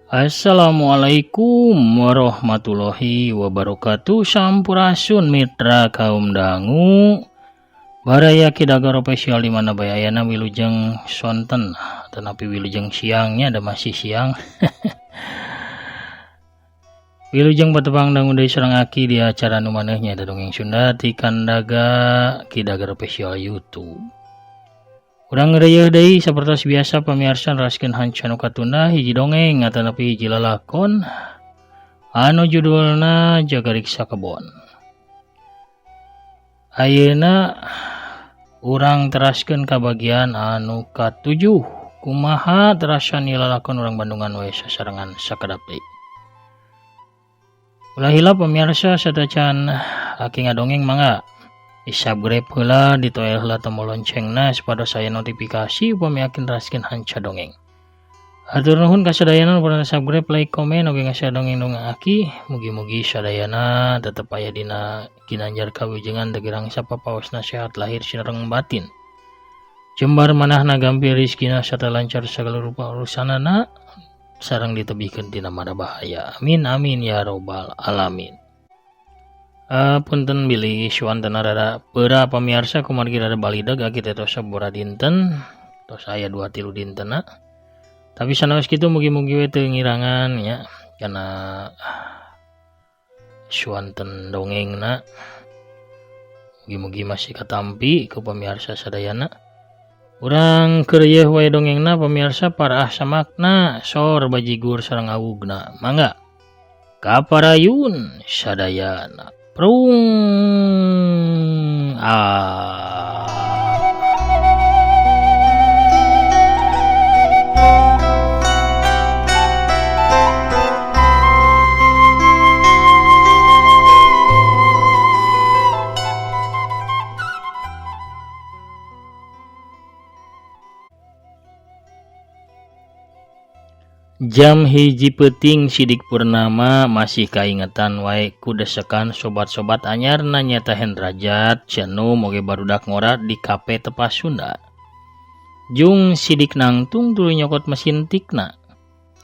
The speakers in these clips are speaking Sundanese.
Assalamualaikum warahmatullahi wabarakatuh. Sampurasun mitra kaum dangu. Baraya Kidagaro spesial di mana bayayana wilujeng sonten, tetapi wilujeng siangnya ada masih siang. Wilujeng patepang dangu deui sareng aki di acara nu manehnya da dongeng Sunda ti Kandaga Kidagaro spesial YouTube. Urang ngeureuyeuh deui sapertos biasa pamirsa raskeun hancanu katunda hiji dongeng atanapi hiji lalakon anu judulna Jagariksa Kebon. Ayeuna urang teraskeun ka bagian anu katujuh. Kumaha terasan ieu lalakon urang Bandungan we sasarengan sakadap deui. Ulah hilap pamirsa satacan aki ngadongeng mangga i-subscribe heula, ditoel heula tombol loncengna supados aya notifikasi upami akin raskeun hanca dongeng. Hatur nuhun ka sadayana purana subscribe, like, komen oge ngasih dongeng-dongeng aki. Mugi-mugi sadayana tetep aya dina ginanjar kawijengan dagirang sapapaosna sehat lahir sareng batin. Jembar manahna gampil rizkina sarta lancar sagala rupa urusanana sareng ditebihkeun tina mara bahaya. Amin amin ya robbal alamin. Punten bilih suanten rada beura pamirsa kumargi rada balidag aki teh tos sabora dinten tos aya 2-3 dintena. Tapi sanaos kitu mugi-mugi we teu ngirangan nya kana suanten dongengna. Mugi-mugi masih katampi ku pamirsa sadayana. Urang keureueuh wae dongengna pamirsa paraah samakna sor bajigur sareng awugna. Mangga kaparayun sadayana. Prung Jam hiji peuting sidik purnama masih kaingetan wae ku desekan sobat-sobat anyarna nyata Hendrajat cenah moge barudak ngora di kafe Tepas Sunda. Jung sidik nangtung tuluy nyokot mesin tikna.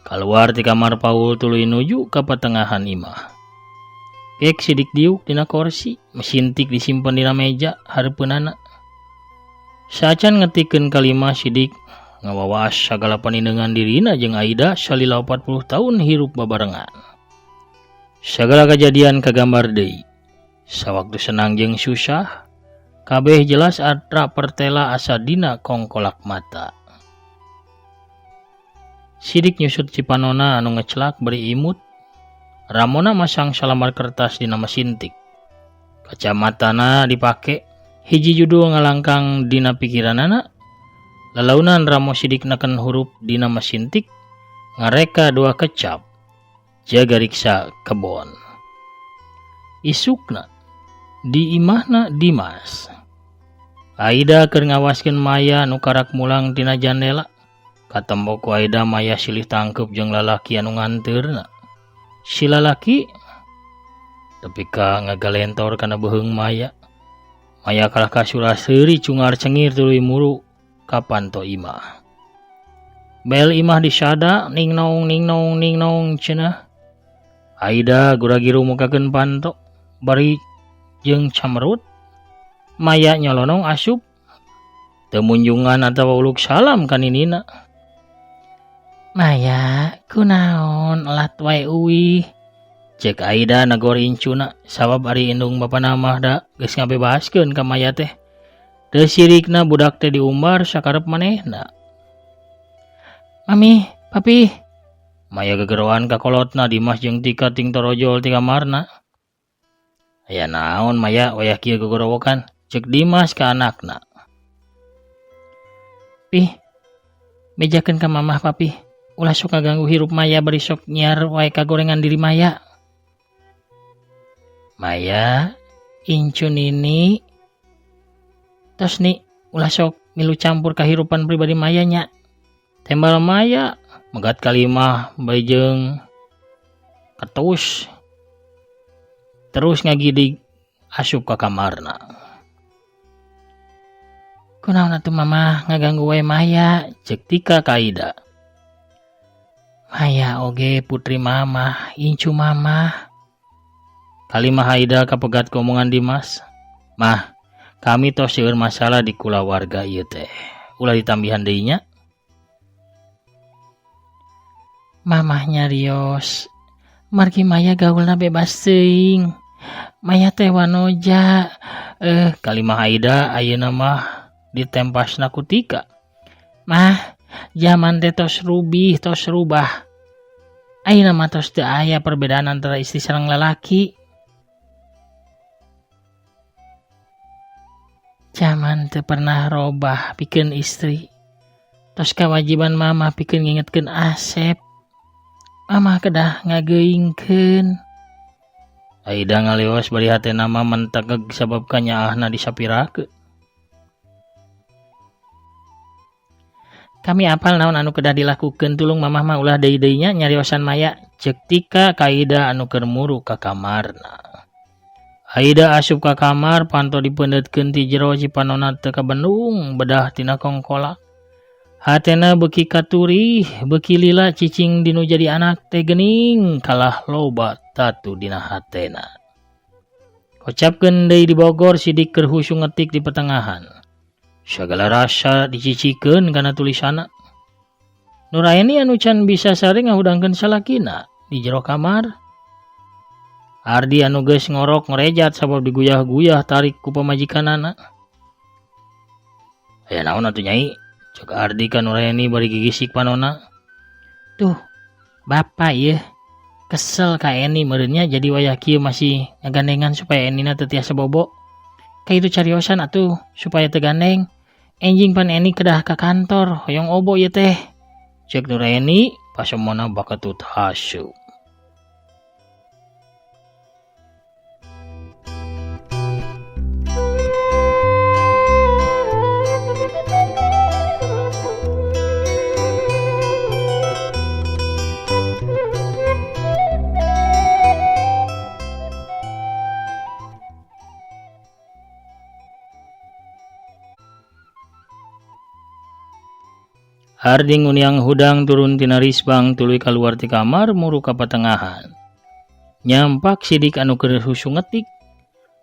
Kaluar ti kamar Paul tuluy nuju ka patengahan imah. Kek sidik diuk dina kursi, mesin tik disimpen dina meja hareupeunana. Sacan ngetikeun kalima sidik ngawawas sagala panindeungan dirina jeung Aida salila 40 tahun hirup babarengan. Sagala kejadian kagambar deui. Sawaktu senang jeung susah, kabeh jelas atra pertela asa dina kongkolak mata. Sidik nyusut cipanona anu ngeclak beri imut. Ramona masang salamar kertas dina mesin tik. Kacamatana dipake, hiji judul ngalangkang dina pikiranana. Lalaunan ramo sidik naken huruf dina mesin tik ngareka 2 kecap Jagariksa Kebon. Isukna di imahna Dimas. Aida keur ngawaskeun Maya nu karak mulang tina jandela. Katempo ku Aida Maya silih tangkep jeung lalaki anu nganteurna. Si lalaki tepika ngagalentor kana beuheung Maya. Maya kalah kasurah seuri cungar cengir tuluy muru kapan to imah. Bel imah disada ning nong cenah. Aida guragi rumukakeun panto bari jeung camerut. Maya nyolonong asup teu munjungan atawa uluk salam ka ninina. Maya kunaon lat wae uwih, cek Aida nagor incuna sabab ari indung bapana mah da geus ngabebaskeun ka Maya teh. Teu sirikna budak teh diumbar sakarep manehna. Mami, papi. Maya gegeroan ka kolotna Dimas jeung Tika ting torojol ti kamarna. Aya naon Maya wayah kieu gegorowokan, cek Dimas ka anakna. Pih, bejakeun ka mamah papi. Ulah sok ngaganggu hirup Maya bari sok nyiar wae kagorengan diri Maya. Maya, incun ini tos nih ulah sok milu campur kahirupan pribadi Maya nya. Tembal Maya megat kalimah bae jeung ketus terus ngagidig asup ka kamarna. Kunaon atuh Mama ngaganggu wae Maya, cek Tika ka Aida. Maya oge putri mama, incu mama. Kalimah Aida kapegat komongan Dimas. Mah, kami tos seueur masalah di kulawarga ieu teh. Ulah ditambihan deui nya. Mamah nyarios. Margi Maya gaulna bebas teuing. Maya teh wanoja. Kalimah Aida ayeuna mah ditempasna ku Tika. Mah, zaman teh tos rubah. Ayeuna mah tos teu aya perbedaan antara istri sareng lalaki. Zaman teu pernah robah pikeun istri. Tos kewajiban mama pikeun ngingetkeun Asep. Mama kedah ngageuingkeun. Aida ngaliwas bari hatena mah mentegeg sabab kanyaahna disapirakeun. Kami apal naon anu kedah dilakukeun tulung mamah mah ulah deui-deui nya nyariosan Maya, ceuk Tika ka Aida anu keur muru ka kamarna. Aida asup ka kamar panto dipeundeutkeun ti jero cipanonna teu kabendung bedah tina kongkolak. Hatena beuki katurih, beuki lila cicing dinu jadi anak teh geuning kalah loba tatu dina hatena. Kocapkeun deui di Bogor sidik keur husu ngetik di pertengahan. Sagala rasa dicicikeun kana tulisanna. Nuraini anu can bisa sare ngahudangkeun salakina di jero kamar. Ardi anu geus ngorok ngerejat sabab diguyah-guyah tarik ku pamajikanana. Aya naon atuh Nyai? Cek Ardi ka Nuraini bari gigisik panonna. Tuh, Bapak ieu kesel ka Eni meureunnya jadi wayah kieu masih ngagandengan supaya Enina teu tiasa bobo. Ka itu cariosan atuh supaya teu gandeng. Enjing pan Eni kedah ka kantor hoyong obo ieu teh. Cek Nuraini pasomona bakatut hasu. Ardi nguniang hudang turun tina risbang tuluy kaluar ti kamar muru ka patengahan. Nyampak sidik anu keur husu ngetik.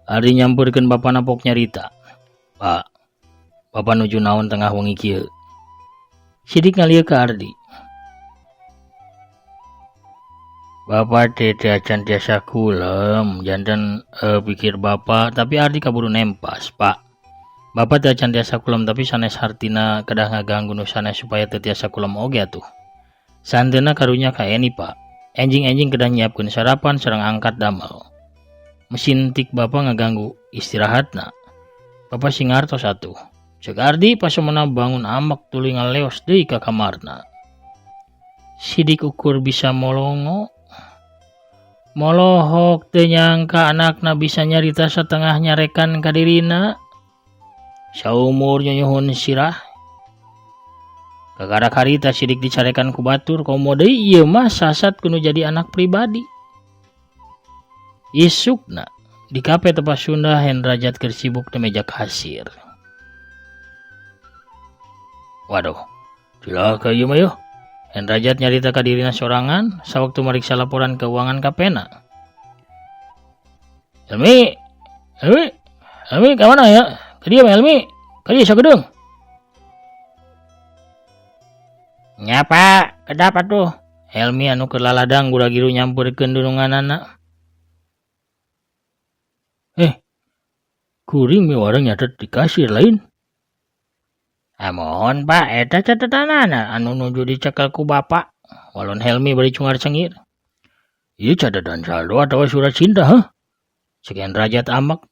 Ardi nyampeurkeun bapana pok nyarita. Pak, Bapak nuju naon tengah wengi kieu? Sidik ngalieu ka Ardi. Bapak teh acan tiasa kulem, janten pikir Bapak, tapi Ardi kaburu nempas, Pak. Bapak teh acan tiasa kulem tapi sanes hartina kedah ngaganggu nu sanes supaya teu tiasa kulem oge atuh. Santeuna karunya ka Eni, Pak. Enjing-enjing kedah nyiapkeun sarapan sareng angkat damel. Mesin tik Bapak ngaganggu istirahatna. Bapak singartos atuh. Cek Ardi pasomona bangun amek tuluy ngaleos deui ka kamarna. Sidik ukur bisa molongo. Molohok teu nyangka anakna bisa nyarita satengah nyarekan ka dirina. Saumur nyonyuhun sirah. Kagarak harita sidik dicarekan ku batur komo deui ieu mah sasat kudu jadi anak pribadi. Isukna di kape tepas Sunda Hendrajat keur sibuk di meja kasir. Waduh, cilaka ieu mah yeuh. Hendrajat nyarita ka dirina sorangan sawaktu mariksa laporan keuangan kapena. Helmi ka mana ya? Kadieu Helmi, kadieu sagedung. Nya Pak, kedap atuh. Helmi anu keur laladang gura-giru nyampeurkeun dununganana. Kuring miwareng nyatet di kasir lain. Mohon Pak, eta catetanana anu nuju dicekel ku Bapak. Walon Helmi bari cungar cengir. Ieu catatan saldo atawa surat cinta, heuh? Cek Hendrajat amek.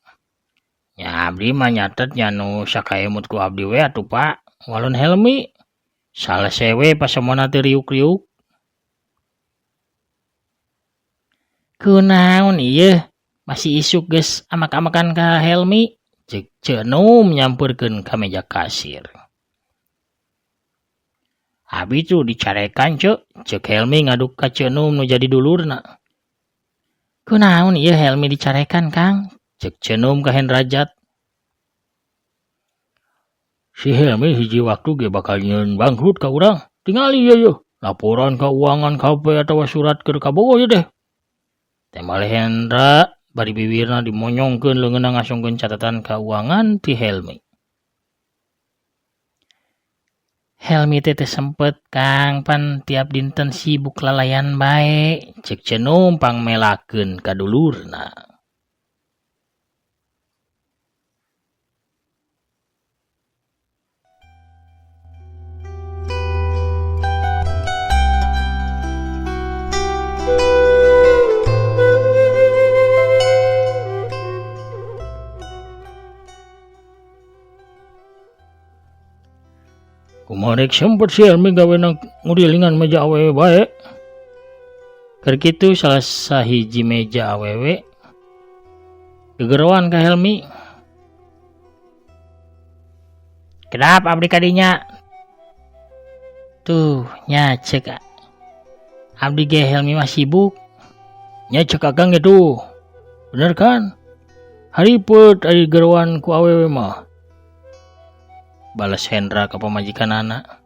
Nya abdi mah nyatet nya nu sakaemut ku abdi we atuh Pak. Walon Helmi salese we pasomona teu riuk-riuk. Kunaon ieu? Masih isuk geus amak-amakan ka Helmi. Cek Cenum nyampeurkeun ka meja kasir. Abi tuh dicarekan cek Helmi ngaduk ka Cenum nu jadi dulurna. Kunaon ieu Helmi dicarekan Kang? Cek Cenum ka Hendrajat. Si Helmi hiji waktu ge bakal nyieun bangkrut ka urang. Tingali ieu. laporan keuangan KP atau surat ke kabogo ya deh. Temale Hendra bari bibirna dimonyongkeun leungeunna ngasongkeun catatan keuangan ti Helmi. Helmi teh sempet Kang pan tiap dinten sibuk lalayan bae, cek cenum pangmelakeun ka dulurna. Kumarek sempet si Helmi gawe nang ngudilingan meja awewe bae. Keur kitu salah sahiji meja awewe gegerowan ka Helmi. Kenapa abdi kadinya? Tuh, nya cek abdi ge Helmi mah sibuk. Nya cek akang gitu. Bener kan? Hariput ari gerowan ku awewe mah. Balas Hendra ke pemajikan anak.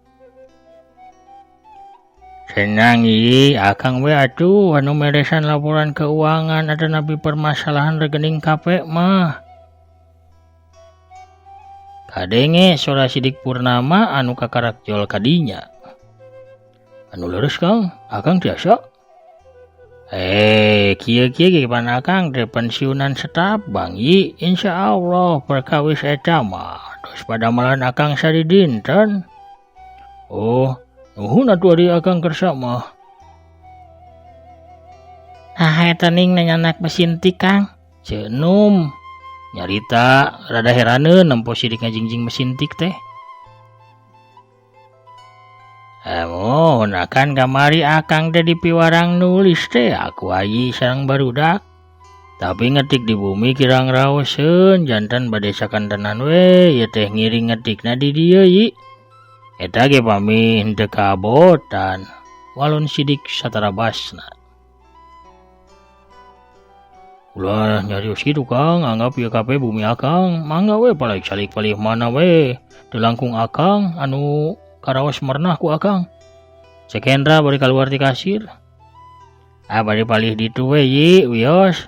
Senang akang we atuh anu meresan laporan keuangan ada nabi permasalahan rekening KP mah. Kadenge sora Sidik Purnama anu kakarakjol kadinya. Anu leres Kang, akang tiasa. Kieu ge pan akang teh pensiunan setap Bang Yi, insyaallah perkawis eta mah. Terus pada malan akang sari dinten. Oh, nuhun atuh ari akang kersa mah. Eta ning nanyanak mesin tik Kang. Ceunum. Nyarita rada heraneun nempo Sidik ngajingjing mesin tik teh. Mohon akan kamari akang teh dipiwarang nulis teh aku ayi sareng barudak. Tapi ngetik di bumi kirang raoseun jantan bade sakantenan we ya teh ngiring ngetikna di dieu yi. Eta ge pami henteu kabotan. Walun Sidik satarabasna. Ulah nyarios kitu Kang, anggap ieu KP bumi akang, mangga we palih salik palih mana we. Teu langkung akang anu karaos mernah ku akang. Cek Hendra bari kaluar ti kasir. Bari palih ditu we Yi, wios.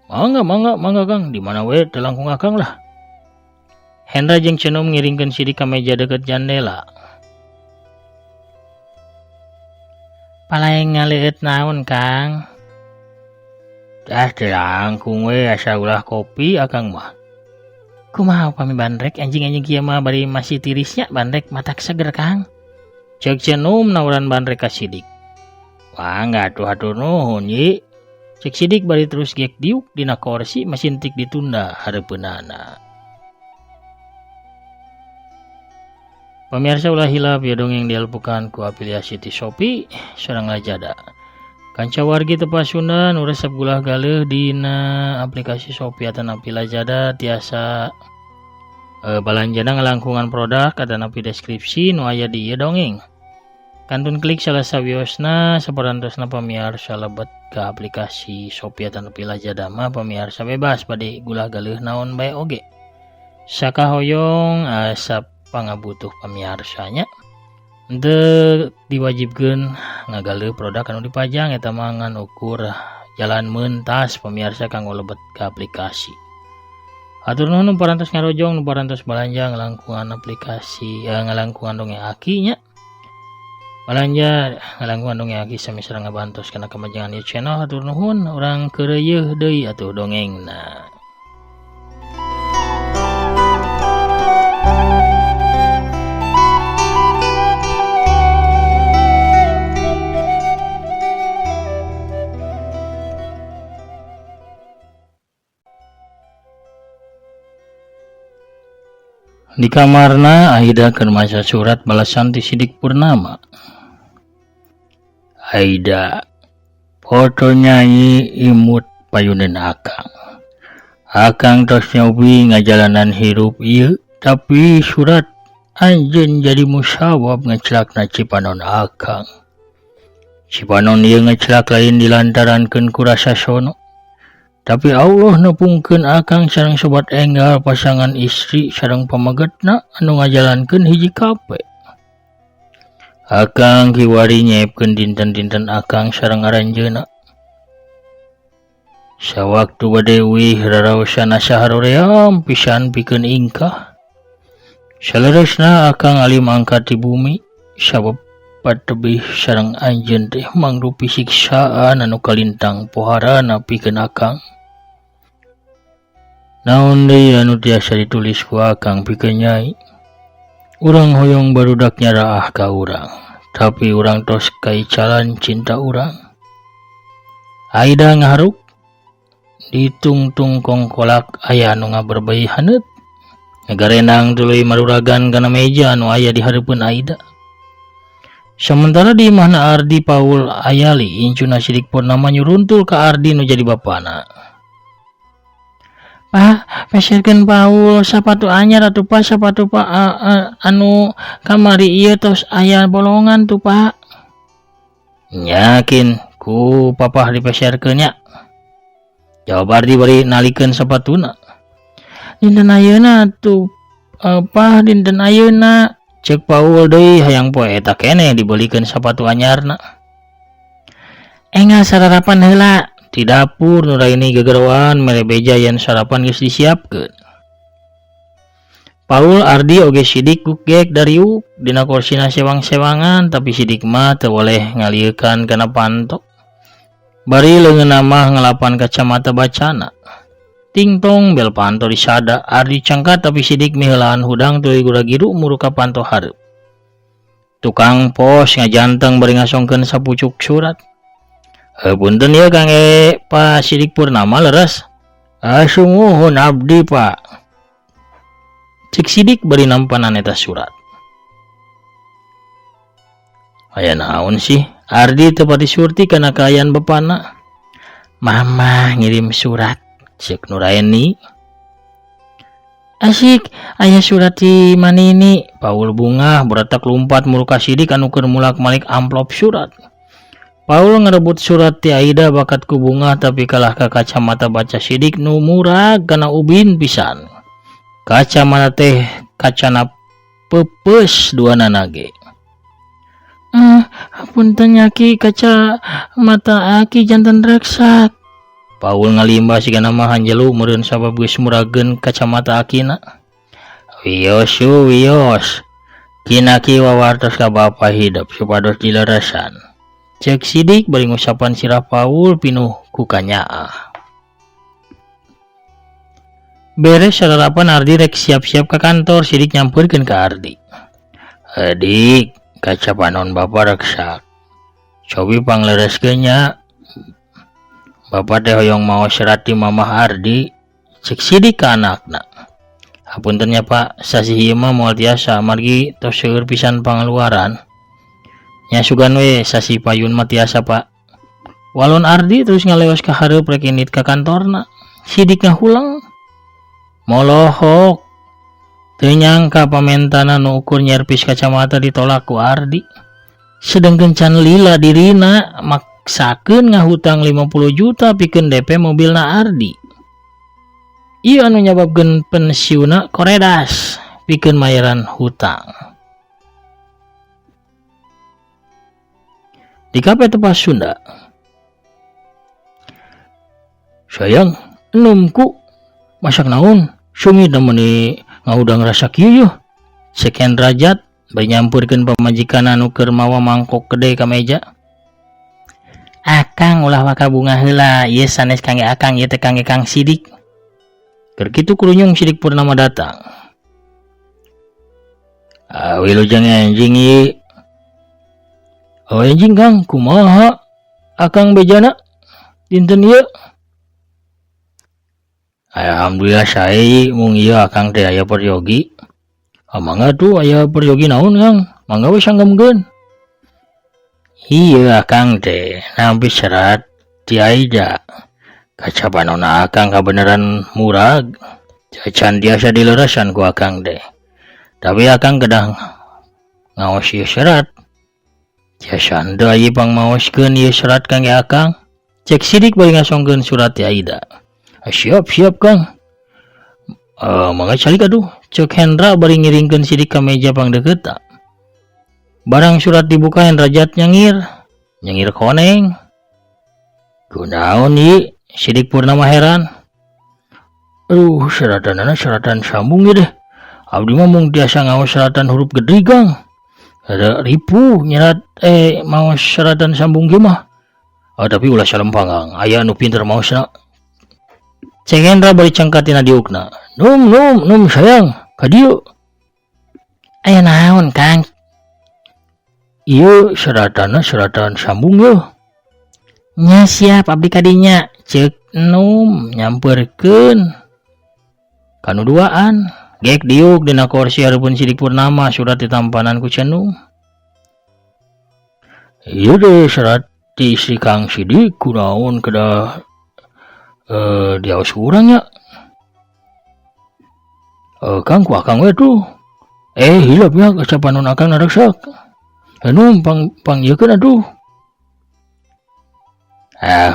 Mangga Kang, di mana we teu langkung akang lah. Hendra jeung Cenum ngiringkeun Sidik ka meja deket jandela. Palaeng ngaleueut naon Kang? Teu langkung we asa ulah kopi akang mah. Kumaha upami bandrek anjing-anjing kieu mah bari masih tirisnya bandrek matak seger Kang. Cek Cenum nawaran bandrek ka Sidik. Wah enggak atuh hatur nuhun Yi. Cek Sidik bari terus gek diuk dina kursi mesin tik ditunda hareupeunana. Pemirsa ulah hilap ya dongeng dialpukan ku afiliasi ti Shopee sareng Lazada. Kanca wargi teu Pasundan nu resep gulah galeuh dina aplikasi Shopee atanapi Lazada tiasa balanjana ngalangkungan produk atanapi deskripsi nu aya di ieu dongeng. Kantun klik salah sawiosna saperantosna pamirsa lebet ka aplikasi Shopee atanapi Lazada mah pamirsa bebas bade gulah galeuh naon bae oge. Sakahoyong asap pangabutuh pamiarsanya. Henteu diwajibkeun ngagaleuh produk anu dipajang eta mah ngan ukur jalan meuntas pamirsa kanggo lebet ka aplikasi. Hatur nuhun nu parantos ngarojong nu parantos balanja ngalangkungan aplikasi ngalangkungan dongeng Aki nya. Balanja ngalangkungan dongeng Aki sami sareng ngabantos kana kemajangan ieu channel. Hatur nuhun urang keureueuh deui atuh dongengna. Di kamarna Aida keur maca surat balasan ti Sidik Purnama. Aida, foto Nyai imut payuneun akang. Akang tos nyobi ngajalanan hirup ieu, tapi surat anjeun jadi musawab ngeclakna cipanon akang. Cipanon ieu ngeclak lain dilantarankeun ku rasa sono. Tapi Allah nepungkeun akang sareng sobat enggal pasangan istri sareng pamagetna anu ngajalankeun hiji KP. Akang kiwari nyiapkeun dinten-dinten akang sareng aranjeuna. Sawaktu bade uih raraosana saharoream pisan pikeun ingkah. Saleresna akang alim angkat di bumi sabab patebih sareng anjeun teh mangrupi siksaan anu kalintang poharana pikeun akang. Naon deui anu tiasa ditulis ku akang pikeun nyai? Urang hoyong barudak nyaraah ka urang, tapi urang tos kaicalan cinta urang. Aida ngaharuk, ditungtung kongkolak aya anu ngaberbei haneut. Ngagarenang tuluy maruragan kana meja anu aya di hareupeun Aida. Sementara di imahna Ardi Paul ayali incuna Sidik Purnama nyuruntul ka Ardi nu jadi bapana. Pak, pesirkeun Paul sapatu anyar atuh Pak, sapatu Pak anu kamari ieu tos aya bolongan tuh Pak. Yakin ku papah dipesirkeun nya. Jawab Ardi bari nalikeun sapatuna. Dinten ayeuna tuh Pak, dinten ayeuna. Cek Paul deui hayang poe eta keneh dibelikeun sapatu anyarna. Engal sararapan heula. Di dapur Nuraini gegeroan mere beja yen sarapan geus disiapkeun. Paul Ardi oge Sidik gugek dariuk dina korsina sewang-sewangan tapi Sidik mah teu boleh ngalieukan kana panto. Bari leungeunna mah ngelapan kacamata bacana. Ting tong bel panto disada Ardi cangkat tapi Sidik miheulaan hudang tuluy gura-giru muruka panto hareup. Tukang pos ngajanteng bari ngasongkeun sapucuk surat. Punten ya Kang Pak Sidik Purnama leres. Sumuhun abdi Pak. Cik Sidik bari nampanan eta surat. Aya naon sih? Ardi teu pati surti kana kaayaan bapana. Mama ngirim surat, cek Nuraini. Asik, aya surat di manini. Paul bungah beratak lumpat muruka Sidik anu keur mulak-malik amplop surat. Paul ngerebut surat ti Aida bakat ku bunga tapi kalah ka kacamata baca Sidik nu murag kana ubin pisan. Kacamata teh kacana pepeus duanana ge. Punten nyaki kaca mata aki jantan reksak. Paul ngalimbah sigana mah hanjelu meureun sabab geus murageun kacamata akina. Wios. Kina ki wawartos ka bapa hidup supados dileresan. Cek Sidik bari ngusapan sirah Paul pinuh ku kanyaah. Beres sararapan Ardi rek siap-siap ke kantor. Sidik nyampeurkeun ka Ardi. Adik, kaca panon bapa reksak. Cobi panglereskeun nya. Bapa teh hoyong maos serat ti Mamah Ardi. Cek Sidik ka anakna. Hapunten nya Pak, sasih ieu mah moal tiasa margi tos seueur pisan pangaluaran. Nya sugan we sasi payun mah tiasa Pak. Walon Ardi terus ngaleos ka hareup rek init ka kantorna. Sidik ngahulang. Molohok. Teu nyangka pamentana nu ukur nyerpis kacamata ditolak ku Ardi. Sedengkeun can lila dirina maksakeun ngahutang 50 juta pikeun DP mobilna Ardi. Ieu anu nyababkeun pensiunna koredas pikeun mayaran hutang. Di kape tepas Sunda. Sayang, enumku masak naon? Sungit namuni ngaudang rasa kieu yuh. Sekian derajat bari nyampurkeun pamajikan anu keur mawa mangkok gede ka meja. Akang ulah waka bunga heula, ieu sanes kangge akang, ieu teh kangge Kang Sidik. Keur kitu kurunyung Sidik Purnama datang. Wilujeng anjing ieu. Anjing Kang, kumaha? Akang bejana dinten ieu. Alhamdulillah sae mung ieu akang teh aya peryogi. Mangga tuh aya peryogi naon Kang? Mangga we sanggemkeun. Ieu akang teh nampi serat ti Aida. Kaca panonna akang kabeneran murag. Can tiasa dileresan ku akang teh. Tapi akang kedah ngaos ieu serat. Tiasa henteu aya pangmaoskeun ieu serat kangge akang. Cek Sidik bari ngasongkeun surat ti Aida. Siap Kang. Mangga calik aduh. Cek Hendra bari ngiringkeun Sidik ka meja pangdeukeutna. Barang surat dibuka Hendrajat nyengir koneng. Kunaon ieu? Sidik Purnama heran. Aduh, seratan sambung ya deh. Abdi mah mung tiasa ngaos seratan huruf gedrigang. Ada ripu nyerat maos seratan sambung ge mah. Tapi ulah salempang aya anu pinter maosna. Cek Hendra bari cangkat tina diukna. Num sayang, ka dieu. Aya naon, Kang? Ieu seratan sambung yeuh. Nya siap abdi kadinya, ceuk Num nyamperkeun. Kanu duaan, gek diuk dina kursi hareupeun Sidik Purnama surat ditampanan ku Cenum. Ieu deh serat ti istri Kang Sidik kunaon kedah diaos urang nya. Kang ku akang we tuh. Hilap ya kacapanon akang nareksak. Num panggiekeun atuh.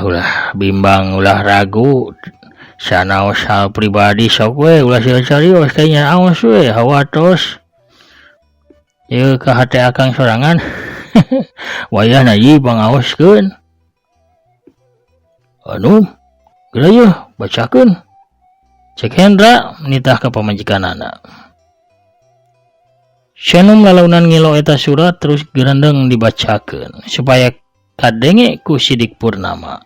Ulah bimbang ulah ragu. Sanaos hal pribadi sok we ulah serius kayaknya aos we hawatos. Ieu ka hate akang sorangan. Wayahna ieu pangaoskeun. Anu geura yeuh bacakeun. Cek Hendra nitah ka pamajikanana. Cenum lalaunan ngilo eta surat terus gerendeng dibacakeun supaya kadenge ku Sidik Purnama.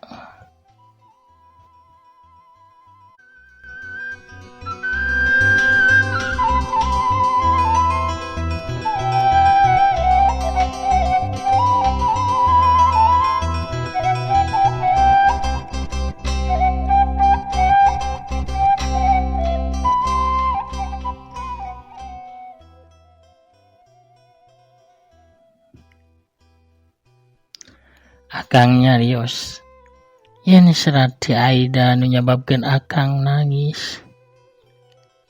Akang nyarios. Yen serat ti Aida nu nyababkeun akang nangis.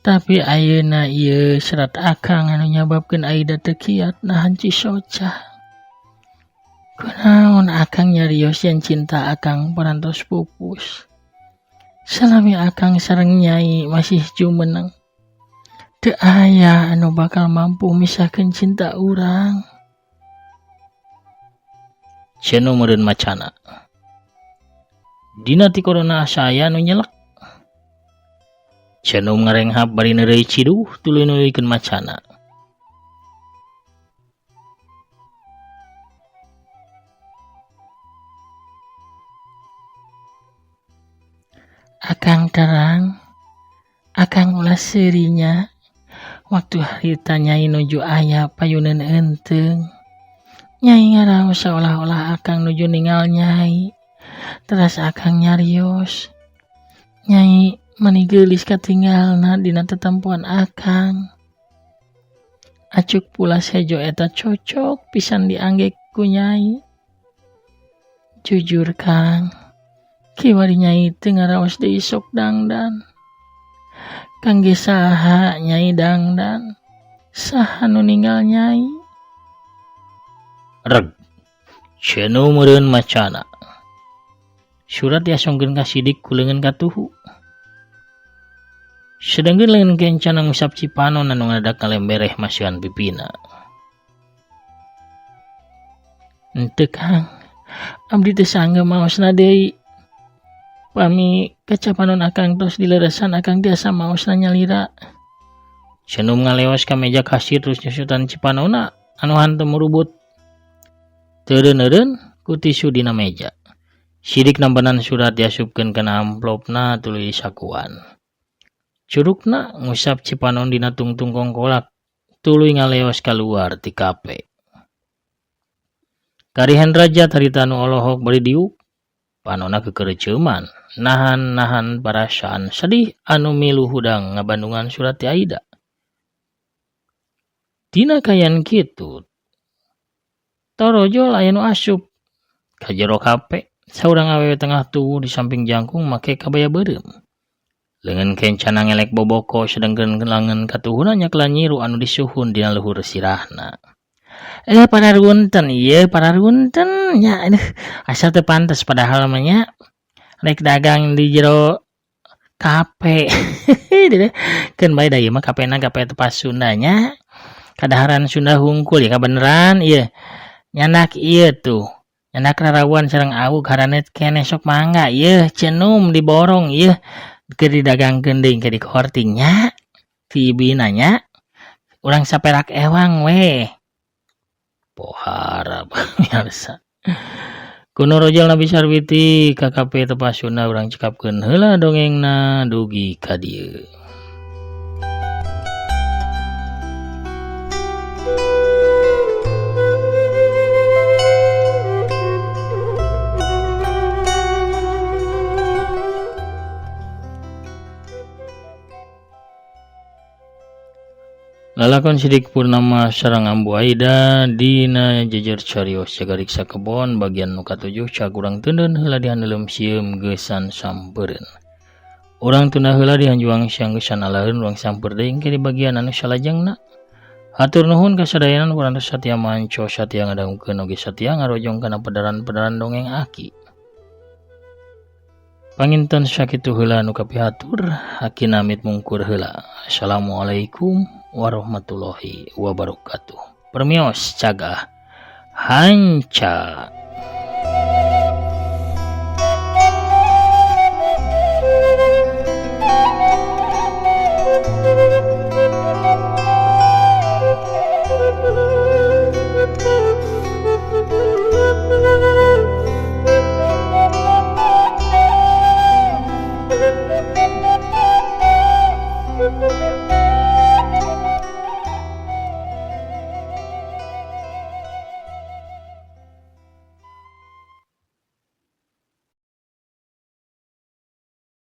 Tapi ayeuna ieu serat akang anu nyababkeun Aida teu kiat nahan Cisoca. Kunaon akang nyarios yen cinta akang parantos pupus. Salami akang sareng Nyai masih jumeneng. Teu aya anu bakal mampu misahkeun cinta urang. Cenum meureun macana. Dina ti korona saya nu nyelek. Cenum ngarenghap bari neureuy ciduh tuluy nuluykeun macana. Akang terang, akang ulah seurinya. Waktu harita Nyai nuju aya payuneun enteung. Nyai ngaraos seolah-olah akang nuju ningal Nyai. Teras akang nyarios. Nyai mani geulis katinggalna dina tetempoan akang. Acuk pula sejo eta cocok pisan dianggek ku Nyai. Jujur Kang, kiwari Nyai teu ngaraos deui sok dangdan. Kangge saha Nyai dangdan? Saha nu ninggal Nyai? Reg, Cenum meureun macana. Surat diasongkeun ka Sidik ku leungeun katuhu. Sedengkeun leungeun kencana ngusap Cipanon anu ngadak kalembereh maseuhan pipina. Henteu Kang, abdi teu sangeup maosna deui. Pami kacapanon akang tos dileuresan akang tiasa maosna nyalira. Cenum ngaleos ka meja kasir terus nyusutan Cipanonna anu hanteu murubut. Teureun-eureun ku tisu dina meja. Sidik nambanan surat diasupkeun kana amplopna tuluy sakuan. Curugna ngusap Cipanon dina tungtung kongkolak tuluy ngaleos kaluar ti kape. Kari Hendrajat harita nu olohok bari diuk. Panonna kekereuceuman nahan perasaan sedih anu milu hudang ngabandungan surat ti Aida. Dina kayan kitu torojol aya nu asup ka jero kape. Saurang awewe tengah tuwuh di samping jangkung make kabaya beureum. Leungeun kencana ngelek boboko sedengkeun leungeun katuhuna nyakla nyiru anu disuhun dina luhur sirahna. Pararunten ieu pararunten nya asa teu pantes padahal mah nya rek dagang di jero kape. Keun bae da ieu mah kapena kape tepas Sunda nya. Kadaharan Sunda hungkul ya kabeneran ieu. Nyanak ieu tuh. Nyanak rarawan sareng awuk haranet keneh sok mangga ieu cenum diborong ieu keur didagangkeun deui ke di korting nya. Ti ibina nya. Urang saperak ewang we. Pohara biasa. Kuno Rojal Nabi Sarwiti KKP Tepasuna urang cekapkeun heula dongengna dugi ka dieu. Lalakon Sidik Purnama sareng Ambu Aida dina jejer carios jagariksa kebon bagian nu katujuh cagurang teundeun heula dihandelem sieum geusan sampeureun. Urang tunda heula dihanjuang siang geusan alaheun urang samper deui ke di bagian anu salajengna. Hatur nuhun kasadayanan parantos satia manco satia ngadangkeun oge satia ngarojong kana padaran-padaran dongeng Aki. Panginten sakitu heula anu kapihatur, Aki namit mungkur heula. Assalamualaikum warahmatullahi wabarakatuh. Permios cagah hanca.